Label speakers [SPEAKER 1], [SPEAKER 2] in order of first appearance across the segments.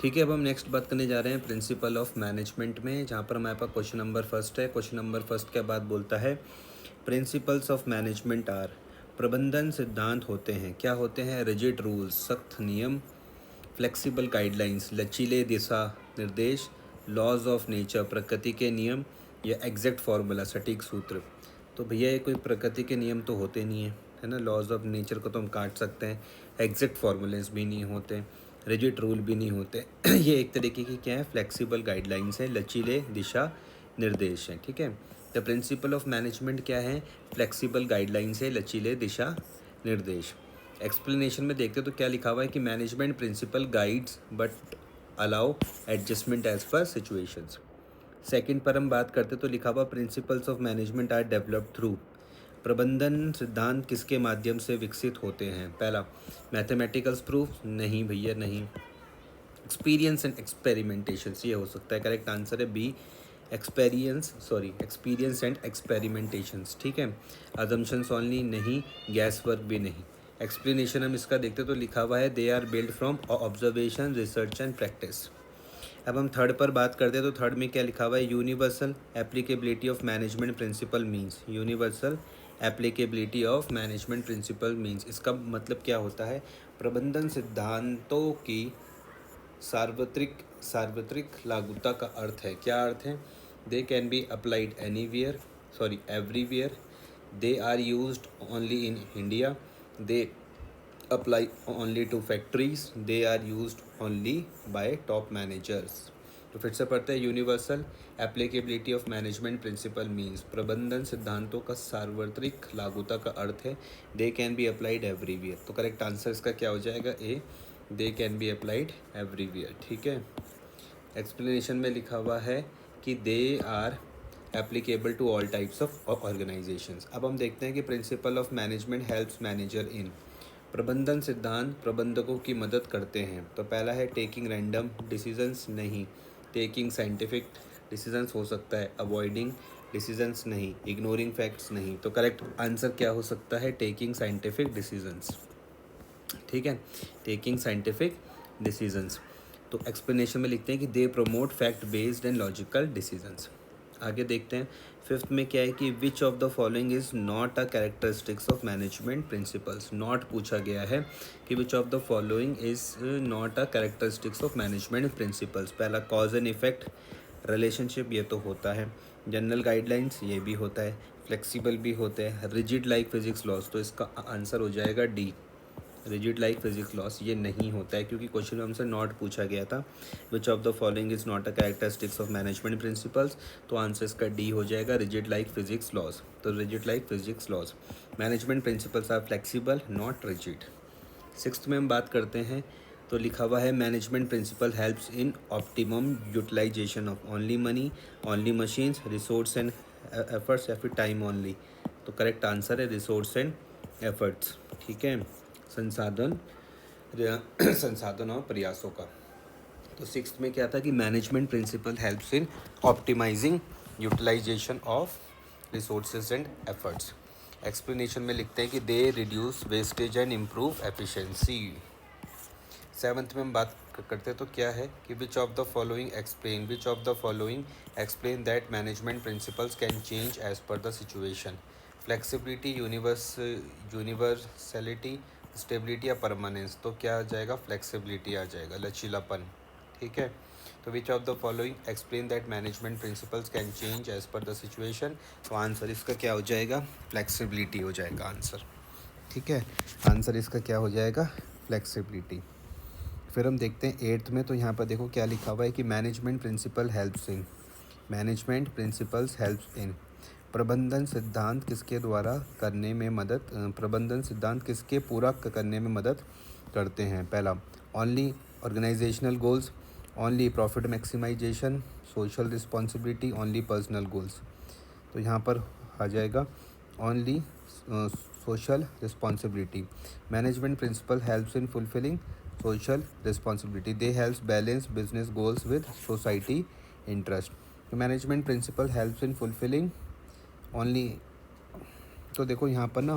[SPEAKER 1] ठीक है, अब हम नेक्स्ट बात करने जा रहे हैं प्रिंसिपल ऑफ मैनेजमेंट में, जहाँ पर हमारे पास क्वेश्चन नंबर फर्स्ट है। क्वेश्चन नंबर फर्स्ट के बाद बोलता है प्रिंसिपल्स ऑफ मैनेजमेंट आर, प्रबंधन सिद्धांत होते हैं, क्या होते हैं? रिजिड रूल्स, सख्त नियम, फ्लेक्सिबल गाइडलाइंस, लचीले दिशा निर्देश, लॉज ऑफ नेचर, प्रकृति के नियम, या एग्जैक्ट फार्मूला, सटीक सूत्र। तो भैया ये कोई प्रकृति के नियम तो होते नहीं है ना। लॉज ऑफ नेचर को तो हम काट सकते हैं, एग्जैक्ट फार्मूलेस भी नहीं होते, रिजिड रूल भी नहीं होते। ये एक तरीके की क्या है, फ्लेक्सिबल गाइडलाइंस है, लचीले दिशा निर्देश हैं। ठीक है, द प्रिंसिपल ऑफ मैनेजमेंट क्या है? फ्लेक्सिबल गाइडलाइंस है, लचीले दिशा निर्देश। एक्सप्लेनेशन में देखते तो क्या लिखा हुआ है कि management principle guides but allow adjustment as per situations. Second पर हम बात करते तो लिखा हुआ principles of management are developed through, प्रबंधन सिद्धांत किसके माध्यम से विकसित होते हैं? पहला, मैथमेटिकल्स प्रूफ, नहीं भैया नहीं। एक्सपीरियंस एंड एक्सपेरिमेंटेशंस, ये हो सकता है। करेक्ट आंसर है बी, एक्सपीरियंस एंड एक्सपेरिमेंटेशंस। ठीक है, अजम्पशंस ओनली, नहीं। गैस वर्क भी नहीं। एक्सप्लेनेशन हम इसका देखते तो लिखा हुआ है they are build from observation, research and practice. अब हम थर्ड पर बात करते हैं तो थर्ड में क्या लिखा हुआ है? Universal applicability of management principle means, universal applicability of management principle means, इसका मतलब क्या होता है? प्रबंधन सिद्धांतों की सार्वत्रिक सार्वत्रिक लागुता का अर्थ है। क्या अर्थ है? They can be applied anywhere, sorry everywhere, they are used only in India, they apply only to factories, they are used only by top managers. तो फिर से पढ़ते हैं, universal applicability of management principle means, प्रबंधन सिद्धांतों का सार्वत्रिक लागुता का अर्थ है they can be applied everywhere. तो करेक्ट आंसर इसका क्या हो जाएगा? A, they can be applied everywhere. ठीक है, एक्सप्लेनेशन में लिखा हुआ है कि they are applicable to all types of organisations. अब हम देखते हैं कि principle of management helps manager in, प्रबंधन सिद्धांत प्रबंधकों की मदद करते हैं। तो पहला है टेकिंग रैंडम डिसीजंस, नहीं। टेकिंग साइंटिफिक डिसीजंस हो सकता है, अवॉइडिंग डिसीजंस नहीं, इग्नोरिंग फैक्ट्स नहीं। तो करेक्ट आंसर क्या हो सकता है? Taking scientific decisions. ठीक है, टेकिंग साइंटिफिक डिसीजंस। तो एक्सप्लेनेशन में लिखते हैं कि they promote fact based and logical decisions. आगे देखते हैं फिफ्थ में क्या है कि which of the following is not a characteristics of management principles. Not पूछा गया है कि which of the following is not a characteristics of management principles. पहला, कॉज एंड इफेक्ट रिलेशनशिप, ये तो होता है। जनरल गाइडलाइंस, ये भी होता है। फ्लेक्सिबल भी होते हैं। रिजिड लाइक फिजिक्स लॉस, तो इसका आंसर हो जाएगा D, rigid like physics loss. ये नहीं होता है क्योंकि क्वेश्चन में हमसे नॉट पूछा गया था। Which of the following is not a characteristics of management principles, तो आंसर इसका डी हो जाएगा, रिजिड लाइक फिजिक्स लॉस। तो rigid like physics laws, management principles are flexible not rigid. Sixth में हम बात करते हैं तो लिखा हुआ है management principle helps in optimum utilization of only money, only machines, resource and efforts, या फिर टाइम ओनली। तो करेक्ट आंसर है रिसोर्स एंड एफर्ट्स। ठीक है, संसाधन संसाधन और प्रयासों का। तो सिक्स्थ में क्या था कि management principle helps in optimizing utilization of resources and efforts. Explanation में लिखते हैं कि they reduce wastage and improve efficiency. Seventh में हम बात करते हैं तो क्या है कि which of the following explain that management principles can change as per the situation. Flexibility, universality, stability या परमानेंस। तो क्या आ जाएगा? फ्लेक्सिबिलिटी आ जाएगा, लचीलापन। ठीक है, तो which of the following explain that management principles can change as per the situation. तो आंसर इसका क्या हो जाएगा? फ्लेक्सिबिलिटी हो जाएगा आंसर। ठीक है, आंसर इसका क्या हो जाएगा? फ्लेक्सिबिलिटी। फिर हम देखते हैं एट्थ में, तो यहाँ पर देखो क्या लिखा हुआ है कि management principle helps in, management principles helps in, प्रबंधन सिद्धांत किसके द्वारा करने में मदद, प्रबंधन सिद्धांत किसके पूरा करने में मदद करते हैं? पहला, only organisational goals, only profit maximisation, social responsibility, only personal goals. तो यहाँ पर आ जाएगा only social responsibility. Management principle helps in fulfilling social responsibility, they helps balance business goals with society interest. तो management principle helps in fulfilling only, तो देखो यहाँ पर ना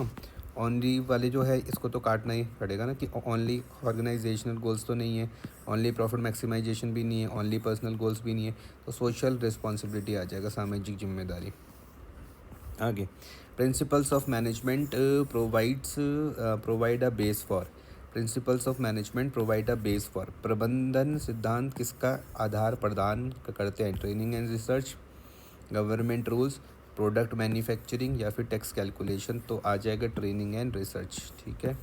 [SPEAKER 1] ओनली वाले जो है इसको तो काटना ही पड़ेगा ना, कि ओनली ऑर्गेनाइजेशनल गोल्स तो नहीं है, ओनली प्रॉफिट मैक्सिमाइजेशन भी नहीं है, ओनली पर्सनल गोल्स भी नहीं है, तो सोशल रिस्पॉन्सिबिलिटी आ जाएगा, सामाजिक जिम्मेदारी। आगे, principles of management provide a base for, principles of management provide a base for, प्रबंधन सिद्धांत किसका आधार प्रदान करते हैं? Training and research, government rules, product manufacturing या फिर टैक्स कैलकुलेशन। तो आ जाएगा ट्रेनिंग एंड रिसर्च, ठीक है,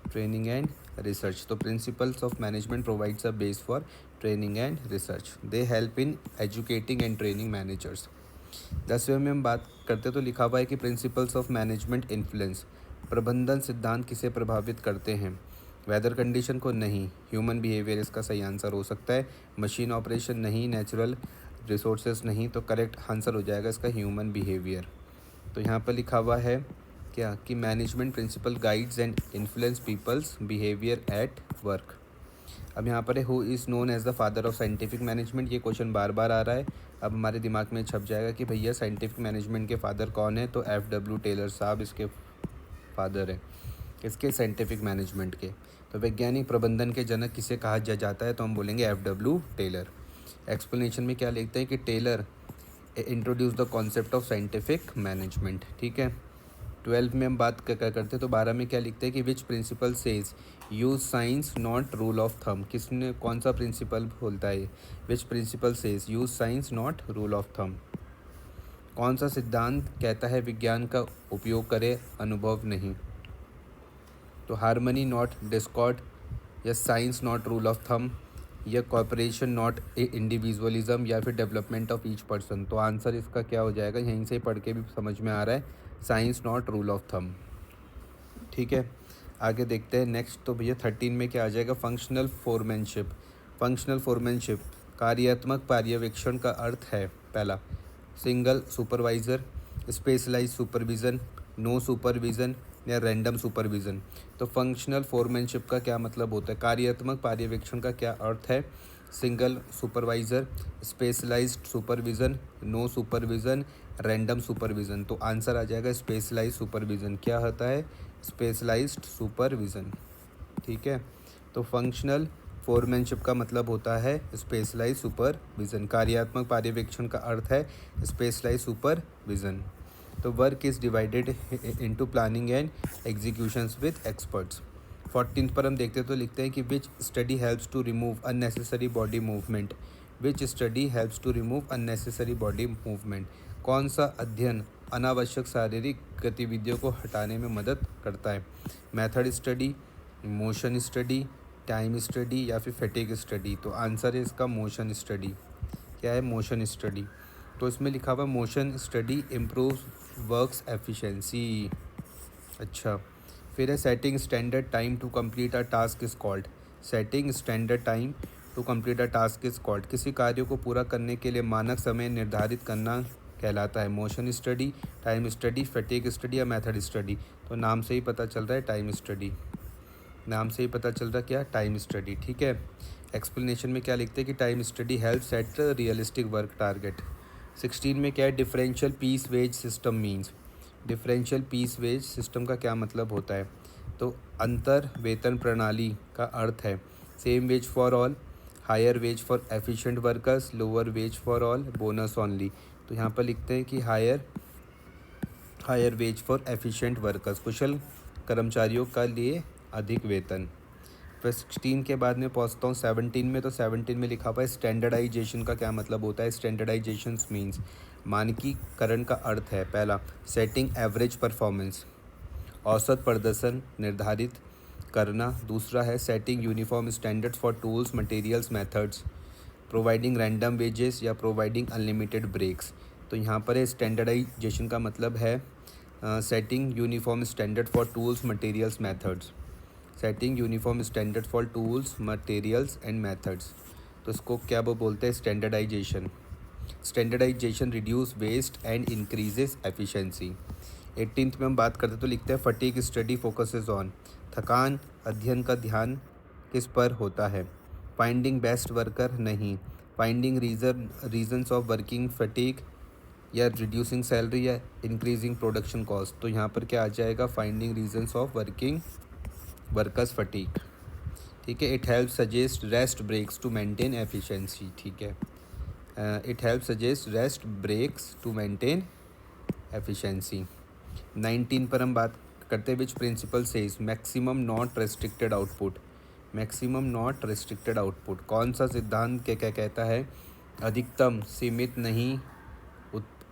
[SPEAKER 1] ट्रेनिंग एंड रिसर्च। तो principles of management provides a base for training and research, they help in educating and training managers. 10वें में हम बात करते तो लिखा हुआ है कि प्रिंसिपल्स ऑफ मैनेजमेंट इन्फ्लुएंस, प्रबंधन सिद्धांत किसे प्रभावित करते हैं? वेदर कंडीशन को नहीं, ह्यूमन बिहेवियर इसका सही आंसर हो सकता है, मशीन ऑपरेशन नहीं, नेचुरल रिसोर्सेज नहीं, तो करेक्ट आंसर हो जाएगा इसका ह्यूमन बिहेवियर। तो यहाँ पर लिखा हुआ है क्या कि management principle guides and influence peoples behaviour at work. अब यहाँ पर है who is known as the father of scientific management, ये क्वेश्चन बार बार आ रहा है। अब हमारे दिमाग में छप जाएगा कि भैया साइंटिफिक मैनेजमेंट के फादर कौन है, तो F.W. टेलर साहब इसके फादर हैं, इसके साइंटिफिक मैनेजमेंट के। तो वैज्ञानिक प्रबंधन के जनक किसे कहा जाता है, तो हम बोलेंगे F.W. टेलर। एक्सप्लेनेशन में क्या लिखते हैं कि Taylor introduce the concept of scientific management, ठीक है। 12 में हम बात करते हैं तो 12 में क्या लिखते हैं कि which principle says use science not rule of thumb, किसने कौन सा प्रिंसिपल बोलता है? विच principle says use science not rule of thumb. कौन सा सिद्धांत कहता है विज्ञान का उपयोग करे, अनुभव नहीं? तो हार्मनी नॉट डिस्कॉर्ड, या science not rule of thumb, या कॉपरेशन नॉट इंडिविजुअलिज्म, या फिर डेवलपमेंट ऑफ ईच पर्सन। तो आंसर इसका क्या हो जाएगा, यहीं से पढ़ के भी समझ में आ रहा है, science not rule of thumb, ठीक है। आगे देखते हैं नेक्स्ट। तो भैया 13 में क्या आ जाएगा, फंक्शनल फोरमैनशिप। फंक्शनल फोरमैनशिप कार्यात्मक पर्यवेक्षण का अर्थ है, पहला single supervisor, specialize supervision, no supervision या रैंडम सुपरविज़न। तो फंक्शनल फोरमैनशिप का क्या मतलब होता है? कार्यात्मक पर्यवेक्षण का क्या अर्थ है? Single supervisor, specialized supervision, no supervision, random supervision. तो आंसर आ जाएगा स्पेशलाइज्ड सुपरविज़न। क्या होता है? स्पेशलाइज्ड सुपरविज़न, ठीक है। तो फंक्शनल फोरमैनशिप का मतलब होता है स्पेशलाइज सुपरविज़न, कार्यात्मक पर्यवेक्षण का अर्थ है स्पेशलाइज सुपरविज़न। तो work is divided into planning and executions with experts. 14 पर हम देखते तो लिखते हैं कि which study helps to remove unnecessary body movement, which study helps to remove unnecessary body movement. कौन सा अध्ययन अनावश्यक शारीरिक गतिविधियों को हटाने में मदद करता है? Method study, motion study, time study या फिर फैटिग स्टडी। तो आंसर है इसका मोशन स्टडी। क्या है? Motion study. तो इसमें लिखा हुआ motion study improve works efficiency. अच्छा, फिर है setting standard time to complete a task is called. Setting standard time to complete a task is called, किसी कार्य को पूरा करने के लिए मानक समय निर्धारित करना कहलाता है। Motion study, time study, fatigue study या मेथड स्टडी। तो नाम से ही पता चल रहा है टाइम स्टडी, नाम से ही पता चल रहा है क्या? टाइम स्टडी, ठीक है। एक्सप्लेनेशन में क्या लिखते हैं कि time study help set realistic work target. 16 में क्या है? Differential piece wage system means. Differential piece wage system का क्या मतलब होता है? तो अंतर वेतन प्रणाली का अर्थ है same wage for all, higher wage for efficient workers, lower wage for all, bonus only. तो यहाँ पर लिखते हैं कि higher wage for efficient workers, कुशल कर्मचारियों का लिए अधिक वेतन। फिर 16 के बाद में पहुँचता हूँ 17 में। तो 17 में लिखा हुआ है स्टैंडर्डाइजेशन का क्या मतलब होता है? स्टैंडर्डाइजेशन मीन्स मानकीकरण का अर्थ है, पहला सेटिंग एवरेज परफॉर्मेंस, औसत प्रदर्शन निर्धारित करना। दूसरा है setting uniform standards for tools, materials, methods, providing random wages या प्रोवाइडिंग अनलिमिटेड ब्रेक्स। तो यहाँ पर है स्टैंडर्डाइजेशन का मतलब है setting uniform standard for tools, materials, methods, setting uniform standard for tools, materials and methods. तो इसको क्या वो बोलते हैं? Standardization. Standardization reduce waste and increases efficiency. 18th में हम बात करते तो लिखते हैं फटीग स्टडी फोकसेस ऑन, थकान अध्ययन का ध्यान किस पर होता है? फाइंडिंग बेस्ट वर्कर नहीं, finding reasons of working fatigue या रिड्यूसिंग सैलरी या इंक्रीजिंग प्रोडक्शन कॉस्ट। तो यहाँ पर क्या आ जाएगा, finding reasons of workers fatigue. ठीक है। It help suggest rest breaks to maintain efficiency. ठीक है। It help suggest rest breaks to maintain efficiency. 19 पर हम बात करते हैं, which principle says maximum not restricted output. Maximum not restricted output कौन सा सिद्धांत क्या कहता है, अधिकतम सीमित नहीं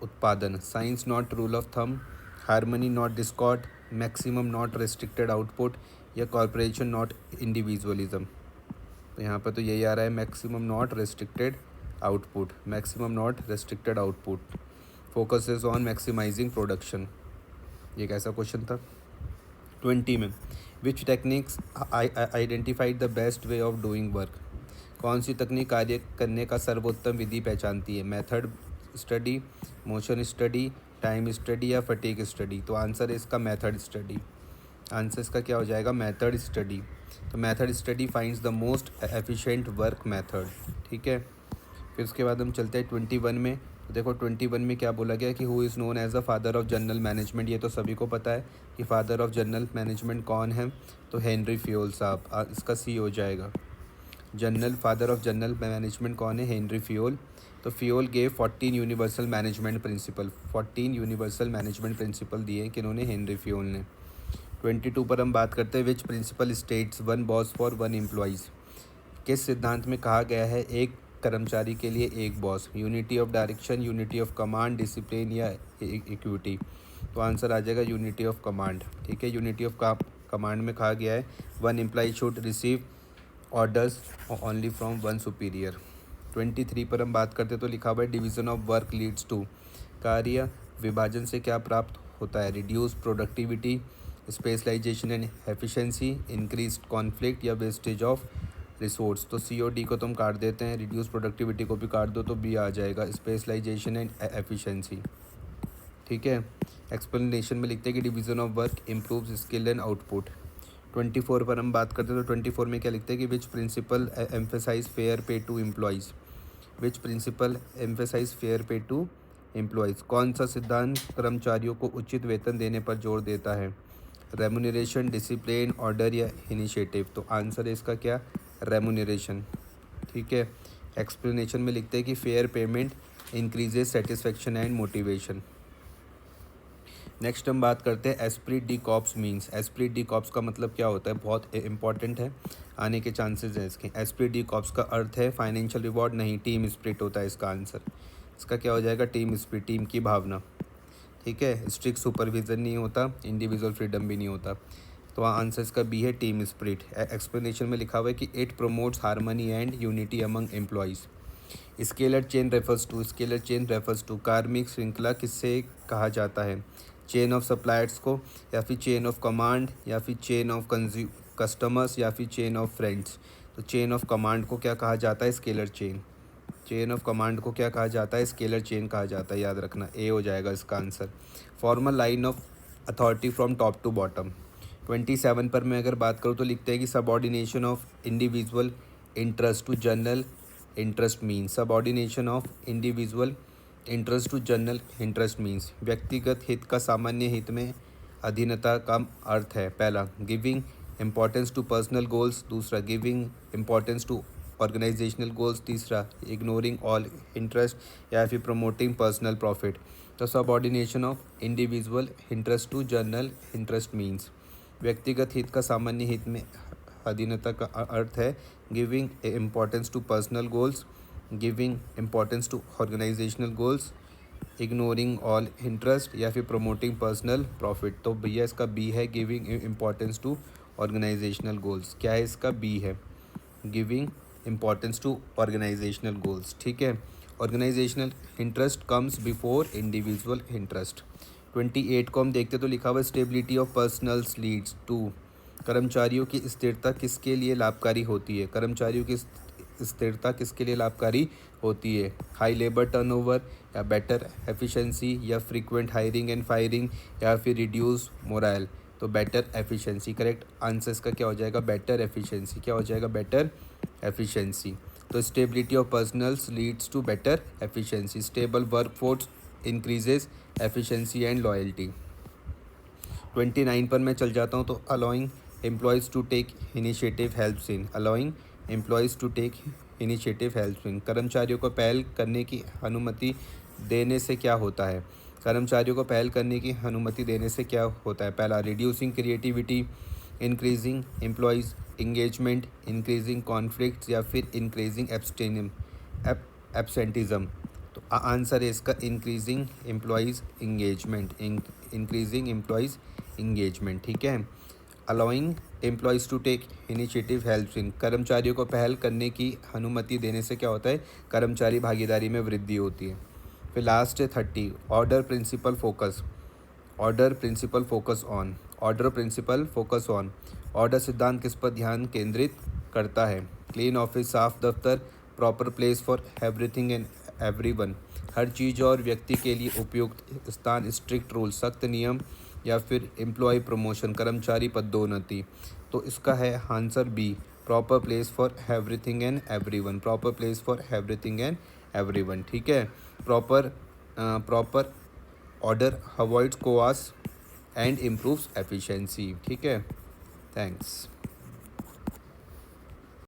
[SPEAKER 1] उत्पादन। Science not rule of thumb, harmony not discord, maximum not restricted output, या कॉर्पोरेशन नॉट इंडिविजुअलिज्म। तो यहाँ पर तो यही आ रहा है, maximum not restricted output. Maximum not restricted output focuses on maximising production. ये कैसा क्वेश्चन था। 20 में which techniques identified the best way of doing work. कौन सी तकनीक कार्य करने का सर्वोत्तम विधि पहचानती है, method study, motion study, time study, या फटीग स्टडी। तो आंसर है इसका मेथड स्टडी। आंसर इसका क्या हो जाएगा, मेथड स्टडी। तो method study finds the most efficient work method. ठीक है। फिर उसके बाद हम चलते हैं 21 में। तो देखो 21 में क्या बोला गया कि who is known as the father of general management. ये तो सभी को पता है कि फादर ऑफ जनरल मैनेजमेंट कौन है, तो हेनरी फ्यूल साहब। इसका सी हो जाएगा। General father of general management कौन है, हेनरी फ्यूल। तो Fayol gave 14 universal management principle. 14 universal management principle दिए कि इन्होंने हेनरी फ्यूल ने। 22 पर हम बात करते हैं, which principal states one boss for one employees. किस सिद्धांत में कहा गया है एक कर्मचारी के लिए एक boss. Unity of direction, unity of command, discipline, या इक्विटी। तो आंसर आ जाएगा यूनिटी ऑफ कमांड। ठीक है। यूनिटी ऑफ कमांड में कहा गया है one employ should receive orders only from one superior. 23 पर हम बात करते तो लिखा हुआ है division of work leads to. कार्य विभाजन से क्या प्राप्त होता है, reduce productivity, specialization and efficiency, increase conflict, या वेस्टेज ऑफ रिसोर्स। तो सी और डी को तुम काट देते हैं, रिड्यूस प्रोडक्टिविटी को भी काट दो तो बी आ जाएगा, स्पेशलाइजेशन एंड एफिशिएंसी। ठीक है। एक्सप्लेनेशन में लिखते हैं कि division of work improves skill and output. 24 पर हम बात करते हैं तो 24 में क्या लिखते हैं कि which principle emphasize fair pay to employees. Which principle emphasize fair pay to employees. कौन सा सिद्धांत कर्मचारियों को उचित वेतन देने पर जोर देता है, रेमुनरेशन, डिसिप्लिन, ऑर्डर, या इनिशिएटिव। तो आंसर है इसका क्या, रेमुनरेशन। ठीक है। एक्सप्लेनेशन में लिखते हैं कि fair payment increases satisfaction and motivation. Next हम बात करते हैं Esprit D corps means. Esprit D corps का मतलब क्या होता है, बहुत इंपॉर्टेंट है, आने के चांसेस हैं इसके। एस्प्रिट डी कॉर्प्स का अर्थ है फाइनेंशियल रिवॉर्ड नहीं, टीम स्पिरिट होता है इसका आंसर। इसका क्या हो जाएगा, टीम स्पिरिट, टीम की भावना। ठीक है। स्ट्रिक्ट सुपरविजन नहीं होता, इंडिविजुअल फ्रीडम भी नहीं होता। तो आंसर इसका बी है, टीम स्पिरिट। एक्सप्लेनेशन में लिखा हुआ है कि it promotes harmony and unity among employees. Scalar chain refers to कार्मिक श्रृंखला किससे कहा जाता है, चेन ऑफ सप्लायर्स को, या फिर चेन ऑफ कमांड, या फिर चेन ऑफ कस्टमर्स, या फिर चेन ऑफ फ्रेंड्स। तो चेन ऑफ कमांड को क्या कहा जाता है, scalar chain. Chain of command को क्या कहा जाता है, स्केलर चेन कहा जाता है, याद रखना, ए हो जाएगा इसका answer. Formal line of authority from top to bottom. 27 पर मैं अगर बात करूँ तो लिखते हैं कि subordination of individual interest to general interest means. Subordination of individual interest to general interest means व्यक्तिगत हित का सामान्य हित में अधीनता का अर्थ है, पहला giving importance to personal goals, दूसरा giving importance to organisational goals, तीसरा इग्नोरिंग ऑल इंटरेस्ट, या फिर प्रमोटिंग पर्सनल प्रॉफिट। तो subordination of individual interest to general interest means व्यक्तिगत हित का सामान्य हित में अधीनता का अर्थ है giving importance to personal goals, giving importance to organisational goals, ignoring all interest, या फिर प्रमोटिंग पर्सनल प्रॉफिट। तो भैया इसका बी है, giving importance to organisational goals. क्या है इसका, बी है, giving importance to organisational goals. ठीक है। Organizational interest comes before individual interest. 28 को हम देखते तो लिखा हुआ stability of personnels leads to. कर्मचारियों की स्थिरता किसके लिए लाभकारी होती है, कर्मचारियों की स्थिरता किसके लिए लाभकारी होती है, हाई लेबर टर्नओवर, या बेटर एफिशिएंसी, या फ्रीक्वेंट हायरिंग एंड फायरिंग, या फिर रिड्यूस मोरल। तो बेटर एफिशिएंसी करेक्ट आंसर इसका क्या हो जाएगा, बेटर एफिशिएंसी। क्या हो जाएगा, बेटर एफिशिएंसी। तो stability of personnels leads to better efficiency. Stable workforce increases efficiency and loyalty. 29 पर मैं चल जाता हूँ तो allowing employees to take initiative helps in, allowing employees to take initiative helps in, कर्मचारियों को पहल करने की अनुमति देने से क्या होता है? कर्मचारियों को पहल करने की अनुमति देने से क्या होता है? पहला, reducing creativity, increasing employees engagement, increasing conflicts या फिर इंक्रीजिंग एब्सेंटिज्म। तो आंसर है इसका increasing employees engagement, increasing employees engagement. ठीक है। Allowing employees to take initiative helps in, कर्मचारियों को पहल करने की अनुमति देने से क्या होता है? कर्मचारी भागीदारी में वृद्धि होती है। फिर लास्ट है 30, order principle focus, order principle focus on, order principle focus on, order सिद्धांत किस पर ध्यान केंद्रित करता है? क्लीन ऑफिस, साफ दफ्तर, proper place for everything and everyone, हर चीज़ और व्यक्ति के लिए उपयुक्त स्थान, स्ट्रिक्ट रूल, सख्त नियम, या फिर एम्प्लॉय प्रमोशन, कर्मचारी पदोन्नति। तो इसका है answer B, proper place for everything and everyone, proper place for everything and everyone. ठीक है। Proper order avoids chaos and improves efficiency. ठीक है। थैंक्स।